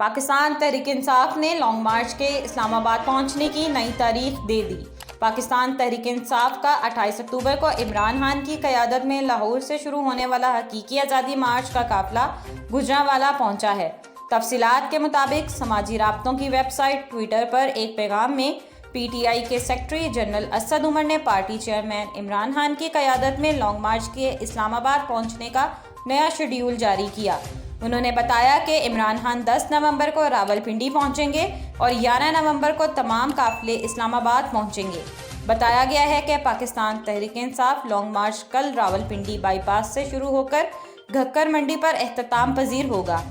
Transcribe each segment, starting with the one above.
پاکستان تحریک انصاف نے long march کے اسلام آباد پہنچنے کی نئی تاریخ دے دی۔ پاکستان تحریک انصاف کا 28 اکتوبر کو عمران خان کی قیادت میں لاہور سے شروع ہونے والا حقیقی آزادی مارچ کا قافلہ گوجرانوالہ پہنچا ہے۔ تفصیلات کے مطابق سماجی رابطوں کی ویب سائٹ ٹویٹر پر ایک پیغام میں پی ٹی آئی کے سیکرٹری جنرل اسد عمر نے پارٹی چیئرمین عمران خان کی قیادت میں لانگ مارچ کے اسلام آباد پہنچنے کا نیا شیڈول جاری کیا۔ انہوں نے بتایا کہ عمران خان 10 نومبر کو راولپنڈی پہنچیں گے اور 11 نومبر کو تمام قافلے اسلام آباد پہنچیں گے۔ بتایا گیا ہے کہ پاکستان تحریک انصاف لانگ مارچ کل راولپنڈی بائی پاس سے شروع ہو کر گھگر منڈی پر اختتام پذیر ہوگا۔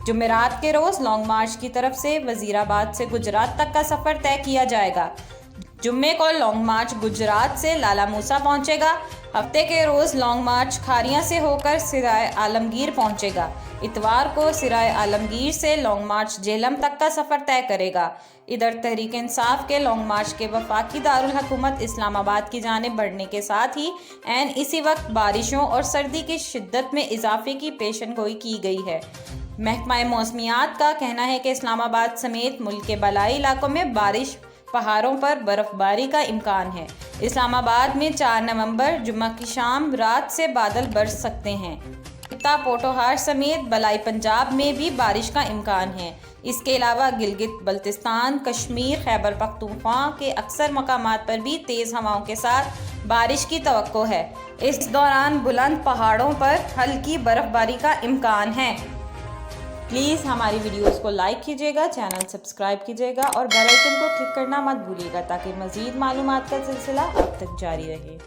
جمعرات کے روز لانگ مارچ کی طرف سے وزیر آباد سے گجرات تک کا سفر طے کیا جائے گا۔ جمعے کو لانگ مارچ گجرات سے لالا موسیٰ پہنچے گا۔ ہفتے کے روز لانگ مارچ کھاریاں سے ہو کر سرائے عالمگیر پہنچے گا۔ اتوار کو سرائے عالمگیر سے لانگ مارچ جہلم تک کا سفر طے کرے گا۔ ادھر تحریک انصاف کے لانگ مارچ کے وفاقی دارالحکومت اسلام آباد کی جانب بڑھنے کے ساتھ ہی عین اسی وقت بارشوں اور سردی کی شدت میں اضافے کی پیشن گوئی کی گئی ہے۔ محکمہ موسمیات کا کہنا ہے کہ اسلام آباد سمیت ملک کے بالائی علاقوں میں بارش، پہاڑوں پر برف باری کا امکان ہے۔ اسلام آباد میں 4 نومبر جمعہ کی شام رات سے بادل برس سکتے ہیں۔ خطہ پوٹوہار سمیت بالائی پنجاب میں بھی بارش کا امکان ہے۔ اس کے علاوہ گلگت بلتستان، کشمیر، خیبر پختونخوا کے اکثر مقامات پر بھی تیز ہواؤں کے ساتھ بارش کی توقع ہے۔ اس دوران بلند پہاڑوں پر ہلکی برف باری کا امکان ہے۔ پلیز ہماری ویڈیوز کو لائک کیجیے گا، چینل سبسکرائب کیجیے گا اور بیل آئیکن کو کلک کرنا مت بھولیے گا تاکہ مزید معلومات کا سلسلہ آپ تک جاری رہے۔